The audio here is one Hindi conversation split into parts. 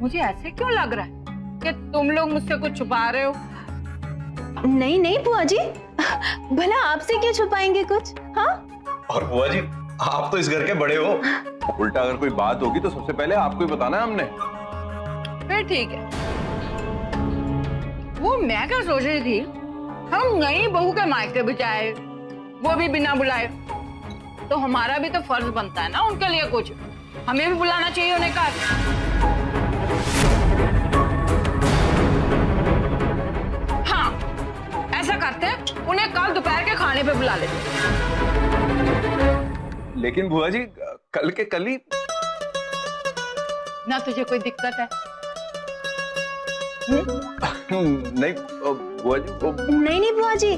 मुझे ऐसे क्यों लग रहा है कि तुम लोग मुझसे कुछ छुपा रहे हो? नहीं नहीं बुआ जी, भला आपसे क्यों छुपाएंगे कुछ? हाँ। और बुआ जी, आप तो इस घर के बड़े हो, उल्टा अगर कोई बात होगी तो सबसे पहले आपको ही बताना है हमने। फिर ठीक है। वो मैं क्या सोच रही थी, हम नई बहू के मायके भी जाए, वो भी बिना बुलाए, तो हमारा भी तो फर्ज बनता है ना उनके लिए कुछ, हमें भी बुलाना चाहिए उन्हें। का हाँ, ऐसा करते हैं, उन्हें कल दोपहर के खाने पे बुला लेते। लेकिन बुआ जी, कल के कल ही। ना तुझे कोई दिक्कत है? नहीं बुआ जी, नहीं बुआ जी,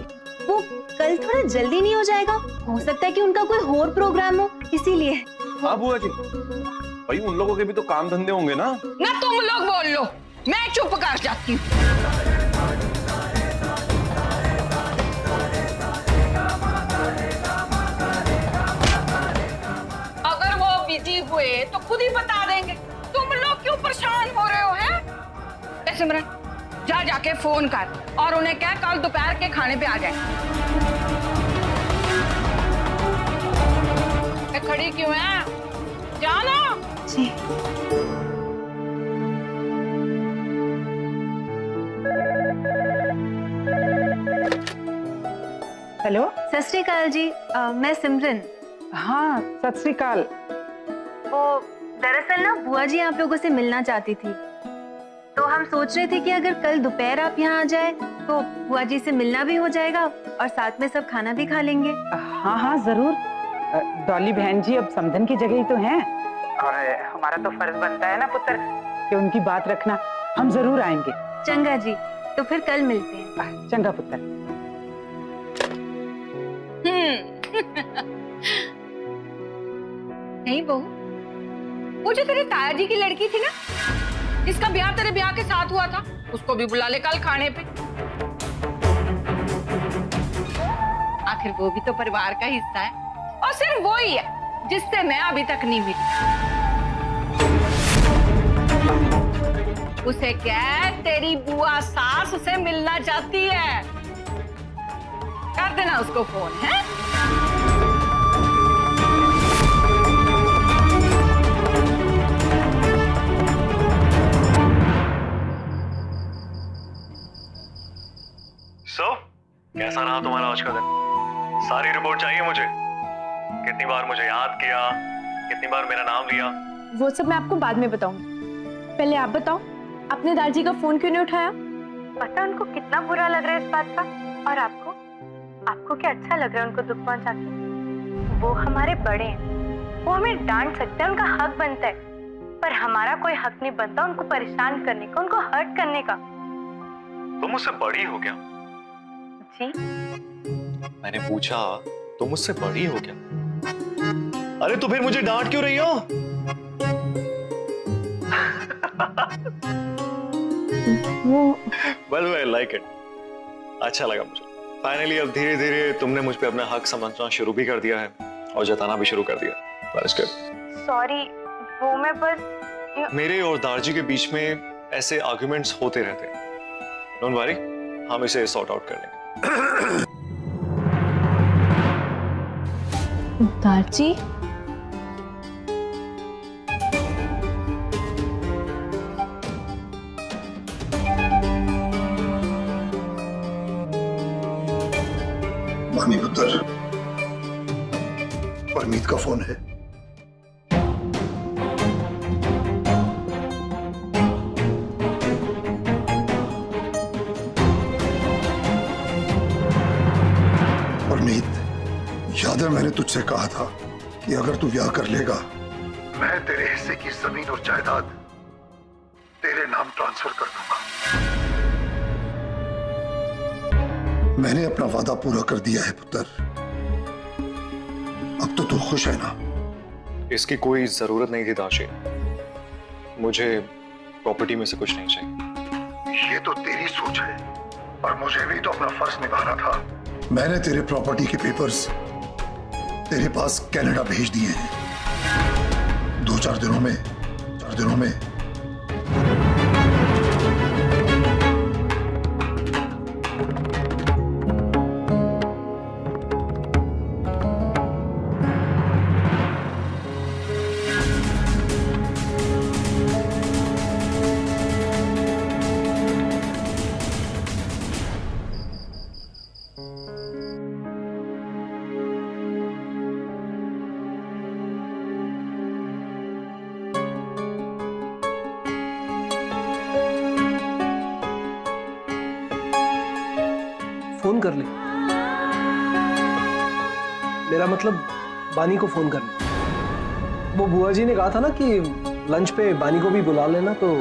वो कल थोड़ा जल्दी नहीं हो जाएगा? हो सकता है कि उनका कोई और प्रोग्राम हो, इसीलिए। हाँ बुआ जी, भाई उन लोगों के भी तो काम धंधे होंगे ना। ना तुम लोग बोल लो, मैं चुप कर जाती हूँ। अगर वो बिजी हुए तो खुद ही बता देंगे, तुम लोग क्यों परेशान हो रहे हो? हैं सिमरन, जा जाके फोन कर और उन्हें कह कल दोपहर के खाने पे आ जाए। खड़ी क्यों है? जाना। जी। हेलो। सत श्री अकाल जी, मैं सिमरन। हाँ, सत श्री अकाल। वो दरअसल ना बुआ जी आप लोगों से मिलना चाहती थी, तो हम सोच रहे थे कि अगर कल दोपहर आप यहाँ आ जाए तो बुआ जी से मिलना भी हो जाएगा और साथ में सब खाना भी खा लेंगे। हाँ हाँ जरूर। डॉली बहन जी अब समधन की जगह ही तो हैं, और हमारा तो फर्ज बनता है ना पुत्र कि उनकी बात रखना। हम जरूर आएंगे। चंगा जी, तो फिर कल मिलते हैं। चंगा पुत्र। नहीं बहू, वो जो तेरे ताया जी की लड़की थी ना, जिसका ब्याह तेरे ब्याह के साथ हुआ था, उसको भी बुला ले कल खाने पे। आखिर वो भी तो परिवार का हिस्सा है, और सिर्फ वो ही है जिससे मैं अभी तक नहीं मिली। उसे क्या तेरी बुआ सास से मिलना चाहती है, कर देना उसको फोन। है कैसा रहा तुम्हारा आज का दिन? सारी रिपोर्ट चाहिए मुझे। कितनी बार मुझे याद किया, कितनी बार मेरा नाम लिया। वो सब मैं आपको बाद में बताऊंगी, पहले आप बताओ, आपने दादाजी का फोन क्यों नहीं उठाया? पता उनको कितना बुरा लग रहा है इस बात का, और आपको क्या अच्छा लग रहा है उनको दुख पहुंचा के? वो हमारे बड़े हैं, वो हमें डांट सकते हैं, उनका हक बनता है, पर हमारा कोई हक नहीं बनता उनको परेशान करने का, उनको हर्ट करने का। तुम मुझसे बड़ी हो क्या? जी? मैंने पूछा, तुम मुझसे बड़ी हो क्या? अरे तो फिर मुझे डांट क्यों रही हो? Well, I like it. अच्छा लगा मुझे। फाइनली अब धीरे धीरे तुमने मुझ पे अपना हक समझना शुरू भी कर दिया है और जताना भी शुरू कर दिया। सॉरी, वो मैं बस मेरे और दारजी के बीच में ऐसे आर्गुमेंट्स होते रहते हैं। डोंट वरी, हम इसे सॉर्ट आउट कर लेंगे। दादाजी, मानी पुत्र, परमीत का फोन है। परमीत, याद है मैंने तुझसे कहा था कि अगर तू ब्याह कर लेगा, मैं तेरे हिस्से की जमीन और जायदाद तेरे नाम ट्रांसफर कर दूंगा। मैंने अपना वादा पूरा कर दिया है पुत्र। अब तो तू खुश है ना? इसकी कोई जरूरत नहीं थी दाशी। मुझे प्रॉपर्टी में से कुछ नहीं चाहिए। ये तो तेरी सोच है, और मुझे भी तो अपना फर्ज निभाना था। मैंने तेरे प्रॉपर्टी के पेपर्स तेरे पास कनाडा भेज दिए हैं। 2-4 दिनों में फोन कर ले। मेरा मतलब बानी को फोन कर ले। वो बुआ जी ने कहा था ना कि लंच पे बानी को भी बुला लेना, तो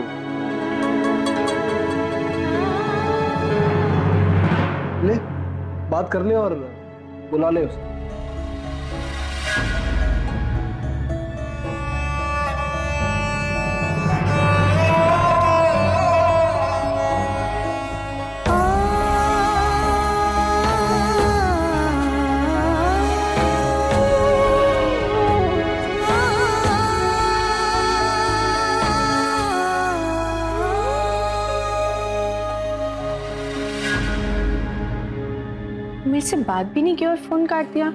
ले बात कर ले और बुला ले उसे। मेरे से बात भी नहीं की और फोन काट दिया।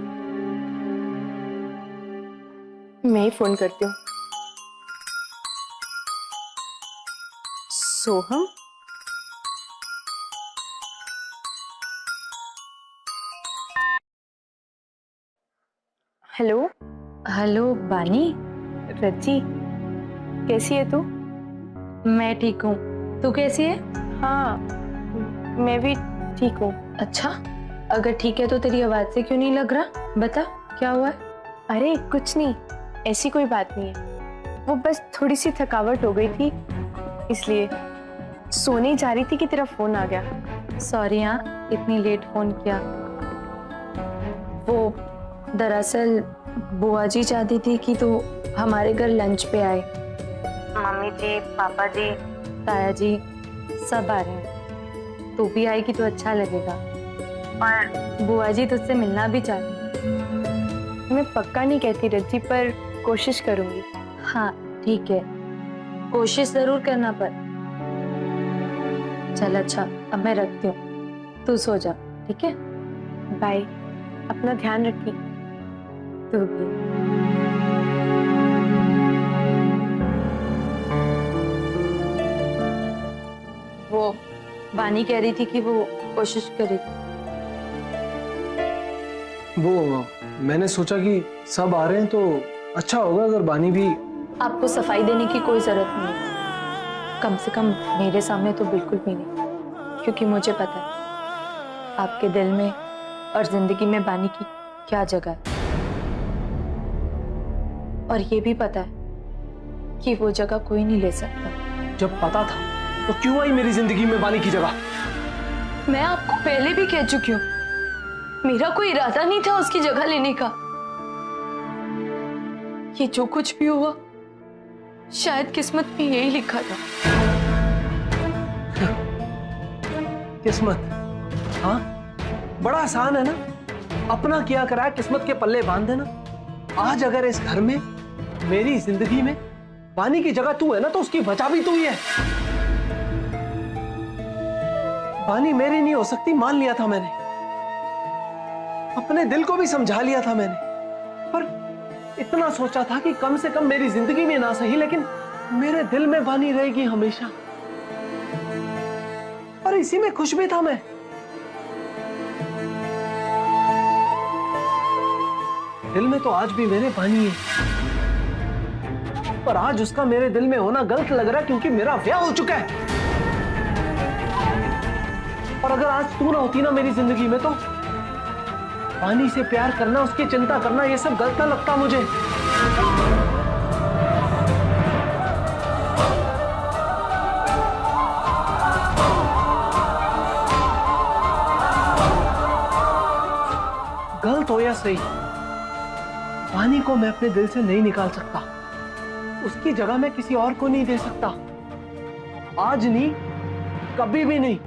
मैं ही फोन करती हूँ। सोहम, हेलो। हेलो बानी। रज्जी, कैसी है तू? मैं ठीक हूँ, तू कैसी है? हाँ, मैं भी ठीक हूँ। अच्छा, अगर ठीक है तो तेरी आवाज से क्यों नहीं लग रहा? बता क्या हुआ है? अरे कुछ नहीं, ऐसी कोई बात नहीं है। वो बस थोड़ी सी थकावट हो गई थी, इसलिए सोने जा रही थी कि तेरा फोन आ गया। सॉरी हाँ, इतनी लेट फोन किया। वो दरअसल बुआ जी चाहती थी कि तू हमारे घर लंच पे आए। मम्मी जी, पापा जी, ताया जी सब आ रहे हैं, तू भी आएगी तो अच्छा लगेगा। और बुआ जी तुझसे मिलना भी चाहती है। मैं पक्का नहीं कहती रज्जी, पर कोशिश करूंगी। हाँ ठीक है, कोशिश जरूर करना। पर चल अच्छा, अब मैं रखती हूँ, तू सो जा, ठीक है? बाय, अपना ध्यान रखी। तू भी। वो बानी कह रही थी कि वो कोशिश करेगी। वो मैंने सोचा कि सब आ रहे हैं तो अच्छा होगा अगर बानी भी। आपको सफाई देने की कोई जरूरत नहीं है, कम से कम मेरे सामने तो बिल्कुल भी नहीं, क्योंकि मुझे पता है आपके दिल में और जिंदगी में बानी की क्या जगह है। और ये भी पता है कि वो जगह कोई नहीं ले सकता। जब पता था तो क्यों आई मेरी जिंदगी में बानी की जगह? मैं आपको पहले भी कह चुकी हूँ, मेरा कोई इरादा नहीं था उसकी जगह लेने का। ये जो कुछ भी हुआ शायद किस्मत में यही लिखा था। किस्मत? हाँ, बड़ा आसान है ना, अपना किया करा किस्मत के पल्ले बांध देना। आज अगर इस घर में मेरी जिंदगी में बानी की जगह तू है ना, तो उसकी वजह भी तू ही है। बानी मेरी नहीं हो सकती मान लिया था मैंने, अपने दिल को भी समझा लिया था मैंने, पर इतना सोचा था कि कम से कम मेरी जिंदगी में ना सही लेकिन मेरे दिल में बानी रहेगी हमेशा, और इसी में खुश भी था मैं। दिल में तो आज भी मेरे बानी है, पर आज उसका मेरे दिल में होना गलत लग रहा है क्योंकि मेरा ब्याह हो चुका है। और अगर आज तू ना होती ना मेरी जिंदगी में, तो बानी से प्यार करना, उसकी चिंता करना, ये सब गलत ना लगता मुझे। गलत हो या सही, बानी को मैं अपने दिल से नहीं निकाल सकता, उसकी जगह मैं किसी और को नहीं दे सकता। आज नहीं, कभी भी नहीं।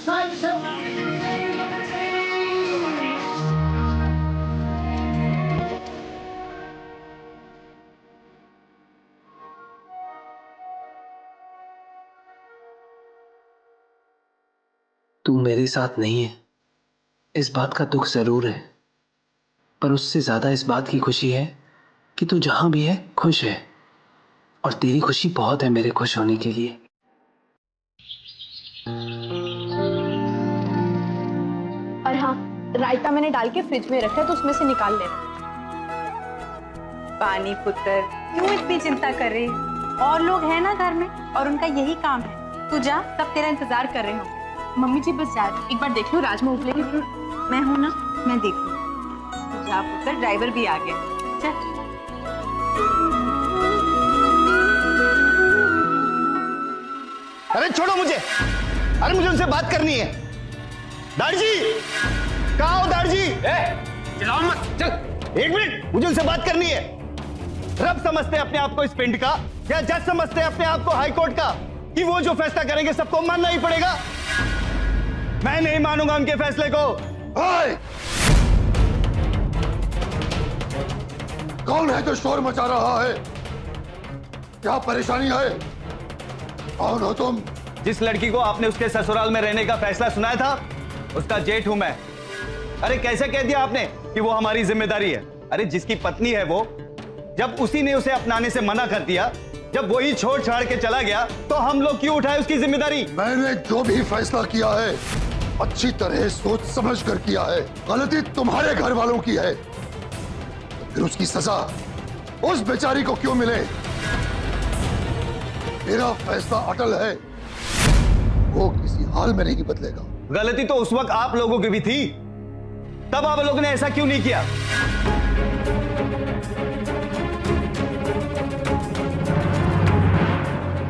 तू मेरे साथ नहीं है, इस बात का दुख जरूर है, पर उससे ज्यादा इस बात की खुशी है कि तू जहां भी है खुश है, और तेरी खुशी बहुत है मेरे खुश होने के लिए। और हाँ, रायता मैंने डाल के फ्रिज में रखा है, तो उसमें से निकाल लेना। पानी पुत्र, क्यों इतनी चिंता कर रही? और लोग हैं ना घर में और उनका यही काम है। तू जा, सब तेरा इंतजार कर रहे हो। मम्मी जी बस जा, एक बार देख लो राजमा उबले के। मैं हूं ना, मैं देख लूं। जा पुत्र, ड्राइवर भी आ गया। चल। अरे छोड़ो मुझे, अरे मुझे उनसे बात करनी है। दाढ़ी जी, कहाँ हो दाढ़ी जी? चिल्लाओ मत, चल। एक मिनट, मुझे उनसे बात करनी है। रब समझते हैं अपने आप को इस पिंड का, या जज समझते हैं अपने आप को हाई कोर्ट का, कि वो जो फैसला करेंगे सबको मानना ही पड़ेगा? मैं नहीं मानूंगा उनके फैसले को। कौन है जो शोर मचा रहा है? क्या परेशानी है? कौन हो तुम? जिस लड़की को आपने उसके ससुराल में रहने का फैसला सुनाया था, उसका जेठ हूं मैं। अरे कैसे कह दिया आपने कि वो हमारी जिम्मेदारी है? अरे जिसकी पत्नी है वो, जब उसी ने उसे अपनाने से मना कर दिया, जब वही छोड़ छाड़ के चला गया, तो हम लोग क्यों उठाए उसकी जिम्मेदारी? मैंने जो भी फैसला किया है अच्छी तरह सोच समझ कर किया है। गलती तुम्हारे घर वालों की है, तो फिर उसकी सजा उस बेचारी को क्यों मिले? मेरा फैसला अटल है, वो किसी हाल में नहीं बदलेगा। गलती तो उस वक्त आप लोगों की भी थी, तब आप लोगों ने ऐसा क्यों नहीं किया?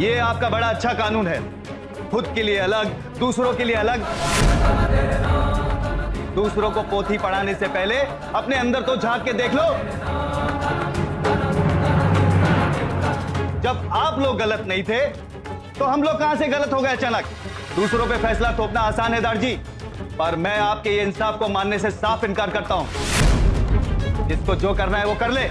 ये आपका बड़ा अच्छा कानून है, खुद के लिए अलग, दूसरों के लिए अलग। दूसरों को पोथी पढ़ाने से पहले अपने अंदर तो झांक के देख लो। जब आप लोग गलत नहीं थे, तो हम लोग कहां से गलत हो गए अचानक? दूसरों पे फैसला थोपना आसान है दाढ़ जी, पर मैं आपके ये इंसाफ को मानने से साफ इनकार करता हूं। जिसको जो करना है वो कर ले।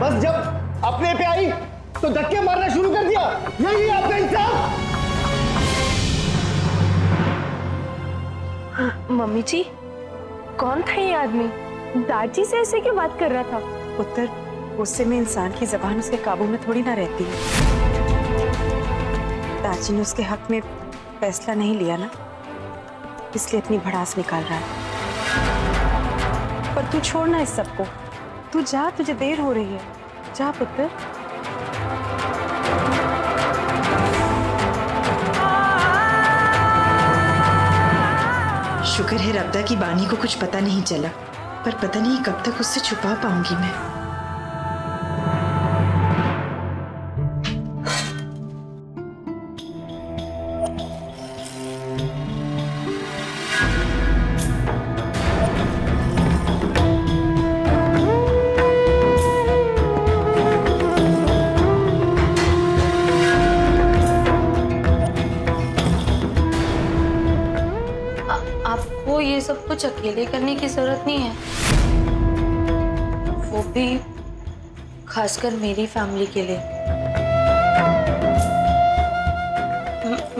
बस जब अपने पे आई तो धक्के मारना शुरू कर दिया। यही आपका इंसाफ? मम्मी जी, कौन था ये आदमी? दादी से ऐसे क्यों बात कर रहा था? पुत्र, गुस्से में इंसान की जबान उसके काबू में थोड़ी ना रहती है। दादी ने उसके हक में फैसला नहीं लिया ना, इसलिए इतनी भड़ास निकाल रहा है। पर तू छोड़ना इस सबको, तू जा, तुझे देर हो रही है। जा पुत्र। शुक्र है रब्दा की बानी को कुछ पता नहीं चला, पर पता नहीं कब तक उससे छुपा पाऊंगी मैं। आपको ये सब कुछ अकेले करने की जरूरत नहीं है, वो भी खासकर मेरी फैमिली के लिए।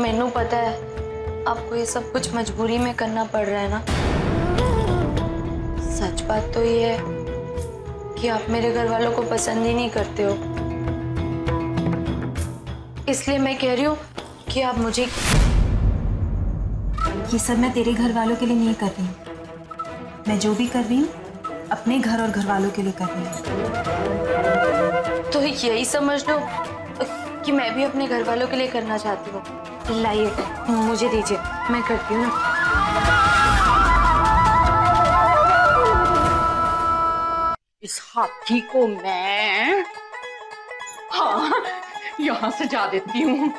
मैनू पता है आपको ये सब कुछ मजबूरी में करना पड़ रहा है ना। सच बात तो ये है कि आप मेरे घर वालों को पसंद ही नहीं करते हो, इसलिए मैं कह रही हूँ कि आप मुझे। ये सब मैं तेरे घर वालों के लिए नहीं कर रही हूँ। मैं जो भी कर रही हूँ अपने घर और घर वालों के लिए कर रही हूँ। तो यही समझ लो कि मैं भी अपने घर वालों के लिए करना चाहती हूँ। लाइए, मुझे दीजिए, मैं करती हूँ ना। इस हाथी को मैं यहाँ से जा देती हूँ।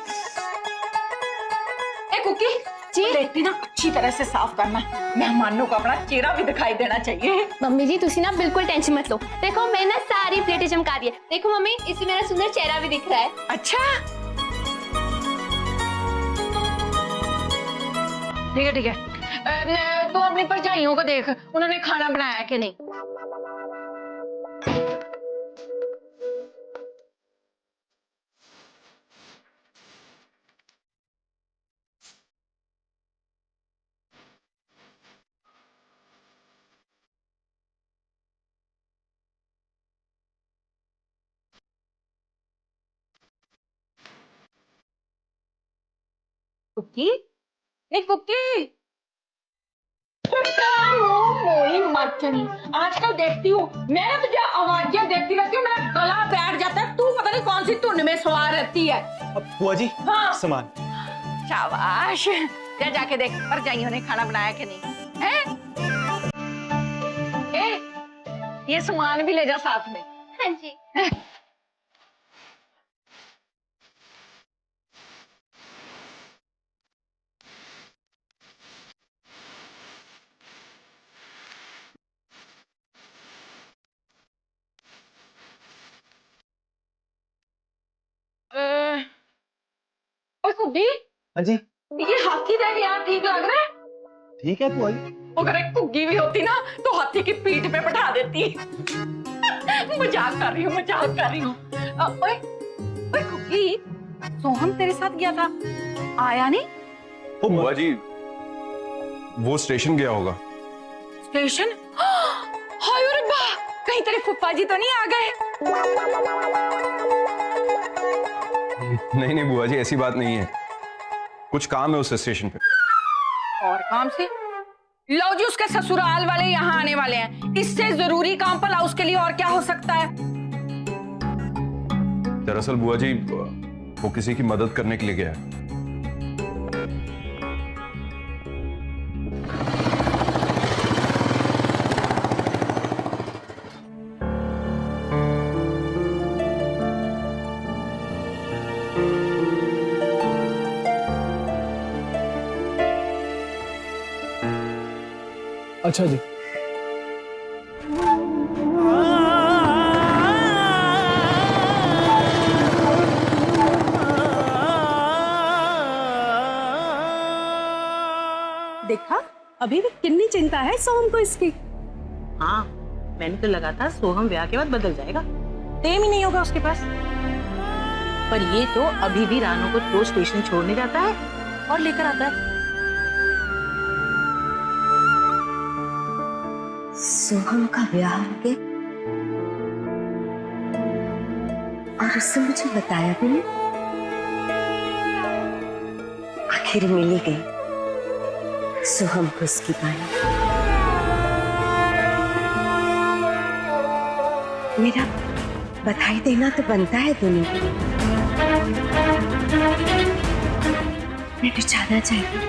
ए कुकी, जी देखती ना अच्छी तरह से साफ करना, मेहमानों को अपना चेहरा भी दिखाई देना चाहिए। मम्मी जी तुसी ना बिल्कुल टेंशन मत लो। देखो मैं ना सारी प्लेटें चमका दी है। देखो मम्मी इसमें मेरा सुंदर चेहरा भी दिख रहा है। अच्छा ठीक है ठीक है। तो अपनी परजाइयों को देख, उन्होंने खाना बनाया कि नहीं। कुकी, एक कुकी। आजकल देखती हूँ मैं ना, तुझे आवाजें देखती रहती हूँ, मेरा गला बैठ जाता है। तू पता नहीं कौन सी धुन में सवार रहती है। बुआ जी हाँ। सामान। शाबाश, जा जाके देख परजाइयों ने खाना बनाया कि नहीं है। ये सामान भी ले जा साथ में। हाँ जी। हाँ जी ये हाथी देख यार, ठीक लग रहा है। ठीक है बुआ जी। अगर एक कुग्गी भी होती ना तो हाथी की पीठ पे बैठा देती। मजाक कर रही हूँ, मजाक कर रही हूँ। ओए ओए कुग्गी, सोहम तेरे साथ गया था, आया नहीं? ओ बुआ जी, वो स्टेशन गया होगा। स्टेशन? हाय रे बा, कहीं तेरे फुफ्फा जी तो नहीं आ गए? नहीं नहीं बुआ जी, ऐसी बात नहीं है, कुछ काम है उस स्टेशन पे। और काम से? लो जी, उसके ससुराल वाले यहाँ आने वाले हैं, इससे जरूरी काम भला उसके लिए और क्या हो सकता है? दरअसल बुआ जी, वो किसी की मदद करने के लिए गया है। अच्छा जी। देखा, अभी भी कितनी चिंता है सोहम को इसकी। हाँ, मैंने तो लगा था सोहम ब्याह के बाद बदल जाएगा, टाइम ही नहीं होगा उसके पास। पर ये तो अभी भी रानू को रोज स्टेशन छोड़ने जाता है और लेकर आता है। सोहम का ब्याह हो गया और उससे मुझे बताया भी नहीं। आखिर मिल ही गई सोहम को उसकी बानी। मेरा बधाई देना तो बनता है दोनों को। मैं तो जाना चाहती हूँ